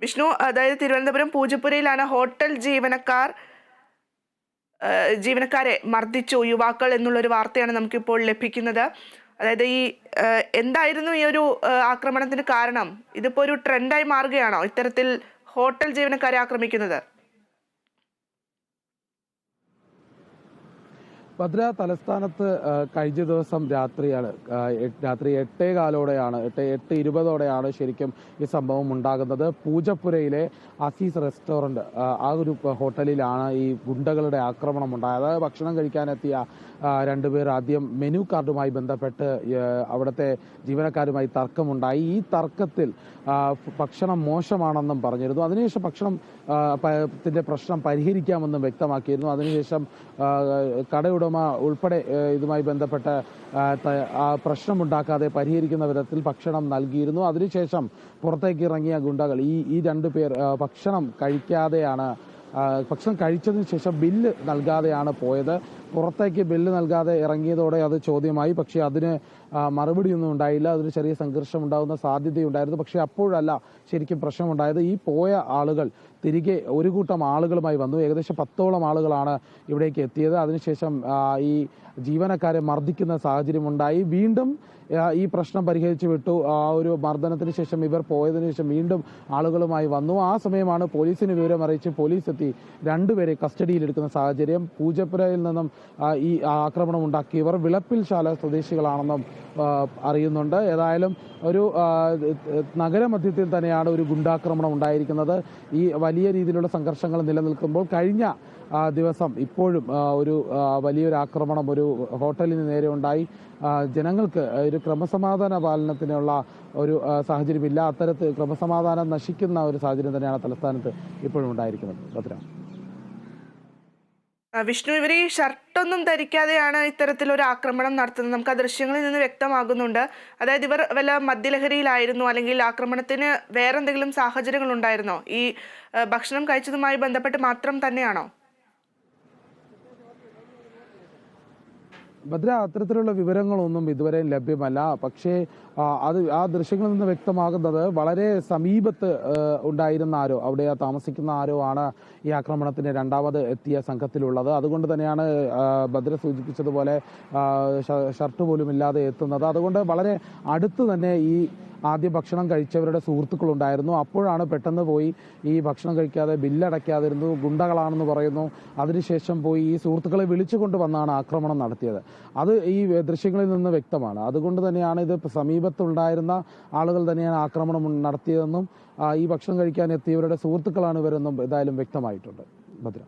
വിഷ്ണു, അതായത് തിരുവനന്തപുരം പൂജപ്പുരയിലാണ് ഹോട്ടൽ ജീവനക്കാരെ മർദ്ദിച്ചു യുവാക്കൾ എന്നുള്ളൊരു വാർത്തയാണ് നമുക്കിപ്പോൾ ലഭിക്കുന്നത്. അതായത് എന്തായിരുന്നു ഈ ഒരു ആക്രമണത്തിന് കാരണം? ഇതിപ്പോ ഒരു ട്രെൻഡായി മാറുകയാണോ ഇത്തരത്തിൽ ഹോട്ടൽ ജീവനക്കാരെ ആക്രമിക്കുന്നത്? ഭദ്ര, തലസ്ഥാനത്ത് കഴിഞ്ഞ ദിവസം രാത്രി 8:15 8:20 ശരിക്കും ഈ സംഭവം ഉണ്ടാകുന്നത്. പൂജപ്പുരയിലെ അസീസ് റെസ്റ്റോറന്റ്, ആ ഒരു ഹോട്ടലിലാണ് ഈ ഗുണ്ടകളുടെ ആക്രമണം ഉണ്ടായത്. ഭക്ഷണം കഴിക്കാനെത്തിയ രണ്ടുപേർ ആദ്യം മെനു കാർഡുമായി ബന്ധപ്പെട്ട് അവിടുത്തെ ജീവനക്കാരുമായി തർക്കമുണ്ടായി. ഈ തർക്കത്തിൽ ഭക്ഷണം മോശമാണെന്നും പറഞ്ഞിരുന്നു. അതിനുശേഷം ഭക്ഷണത്തിന്റെ പ്രശ്നം പരിഹരിക്കാമെന്നും വ്യക്തമാക്കിയിരുന്നു. അതിനുശേഷം കടയുടെ ഉൾപ്പെടെ ഇതുമായി ബന്ധപ്പെട്ട പ്രശ്നമുണ്ടാക്കാതെ പരിഹരിക്കുന്ന വിധത്തിൽ ഭക്ഷണം നൽകിയിരുന്നു. അതിനുശേഷം പുറത്തേക്ക് ഇറങ്ങിയ ഗുണ്ടകൾ ഈ രണ്ടുപേർ ഭക്ഷണം കഴിച്ചതിന് ശേഷം ബില്ല് നൽകാതെയാണ് പോയത്. പുറത്തേക്ക് ബില്ല് നൽകാതെ ഇറങ്ങിയതോടെ അത് ചോദ്യമായി. പക്ഷേ അതിന് മറുപടിയൊന്നും ഉണ്ടായില്ല. അതിന് ചെറിയ സംഘർഷം ഉണ്ടാകുന്ന സാധ്യതയുണ്ടായിരുന്നു. പക്ഷേ അപ്പോഴല്ല ശരിക്കും പ്രശ്നമുണ്ടായത്. ഈ പോയ ആളുകൾ തിരികെ ഒരു കൂട്ടം ആളുകളുമായി വന്നു. ഏകദേശം 10ഓളം ആളുകളാണ് ഇവിടേക്ക് എത്തിയത്. അതിനുശേഷം ഈ ജീവനക്കാരെ മർദ്ദിക്കുന്ന സാഹചര്യമുണ്ടായി. വീണ്ടും ഈ പ്രശ്നം പരിഹരിച്ചു വിട്ടു. ആ ഒരു മർദ്ദനത്തിന് ശേഷം ഇവർ പോയതിനു ശേഷം വീണ്ടും ആളുകളുമായി വന്നു. ആ സമയമാണ് പോലീസിന് വിവരം അറിയിച്ച് പോലീസ് എത്തി രണ്ടുപേരെ കസ്റ്റഡിയിലെടുക്കുന്ന സാഹചര്യം. പൂജപ്പുരയിൽ നിന്നും ഈ ആക്രമണം ഉണ്ടാക്കിയവർ വിളപ്പിൽശാല സ്വദേശികളാണെന്നും അറിയുന്നുണ്ട്. ഏതായാലും ഒരു നഗരമധ്യത്തിൽ തന്നെയാണ് ഒരു ഗുണ്ടാക്രമണം ഉണ്ടായിരിക്കുന്നത്. ഈ വലിയ രീതിയിലുള്ള സംഘർഷങ്ങൾ നിലനിൽക്കുമ്പോൾ കഴിഞ്ഞ ദിവസം ഇപ്പോഴും വലിയൊരു ആക്രമണം ഒരു ഹോട്ടലിന് നേരെ ഉണ്ടായി. ജനങ്ങൾക്ക് ഒരു ക്രമസമാധാന പാലനത്തിനുള്ള ഒരു സാഹചര്യമില്ല. അത്തരത്തിൽ ക്രമസമാധാനം നശിക്കുന്ന ഒരു സാഹചര്യം തന്നെയാണ് തലസ്ഥാനത്ത് ഇപ്പോഴും ഉണ്ടായിരിക്കുന്നത്. ഭദ്ര. വിഷ്ണു, ഇവർ ഈ ഷർട്ടൊന്നും ധരിക്കാതെയാണ് ഇത്തരത്തിലൊരു ആക്രമണം നടത്തുന്നത്. നമുക്ക് ആ ദൃശ്യങ്ങളിൽ നിന്ന് വ്യക്തമാകുന്നുണ്ട്. അതായത് ഇവർ വല്ല മദ്യലഹരിയിലായിരുന്നോ, അല്ലെങ്കിൽ ആക്രമണത്തിന് വേറെന്തെങ്കിലും സാഹചര്യങ്ങൾ ഉണ്ടായിരുന്നോ? ഈ ഭക്ഷണം കഴിച്ചതുമായി ബന്ധപ്പെട്ട് മാത്രം തന്നെയാണോ? ഭദ്ര, അത്തരത്തിലുള്ള വിവരങ്ങളൊന്നും ഇതുവരെ ലഭ്യമല്ല. പക്ഷേ ആ ദൃശ്യങ്ങളിൽ നിന്ന് വ്യക്തമാകുന്നത് വളരെ സമീപത്ത് ഉണ്ടായിരുന്ന ആരോ, അവിടെ താമസിക്കുന്ന ആരോ ആണ് ഈ ആക്രമണത്തിന് രണ്ടാമത് എത്തിയ സംഘത്തിലുള്ളത്. അതുകൊണ്ട് തന്നെയാണ് ഭദ്ര സൂചിപ്പിച്ചതുപോലെ ഷർട്ട് പോലും ഇല്ലാതെ എത്തുന്നത്. അതുകൊണ്ട് വളരെ അടുത്ത് തന്നെ ഈ ആദ്യം ഭക്ഷണം കഴിച്ചവരുടെ സുഹൃത്തുക്കളുണ്ടായിരുന്നു. അപ്പോഴാണ് പെട്ടെന്ന് പോയി ഈ ഭക്ഷണം കഴിക്കാതെ ബില്ലടയ്ക്കാതിരുന്നു, ഗുണ്ടകളാണെന്ന് പറയുന്നു. അതിനുശേഷം പോയി ഈ സുഹൃത്തുക്കളെ വിളിച്ചുകൊണ്ട് ആക്രമണം നടത്തിയത്. അത് ഈ ദൃശ്യങ്ങളിൽ നിന്ന് വ്യക്തമാണ്. അതുകൊണ്ട് തന്നെയാണ് ഇത് സമീപത്തുണ്ടായിരുന്ന ആളുകൾ തന്നെയാണ് ആക്രമണം നടത്തിയതെന്നും ഈ ഭക്ഷണം കഴിക്കാൻ എത്തിയവരുടെ സുഹൃത്തുക്കളാണ് ഇവരെന്നും എന്തായാലും വ്യക്തമായിട്ടുണ്ട്. ഭദ്ര.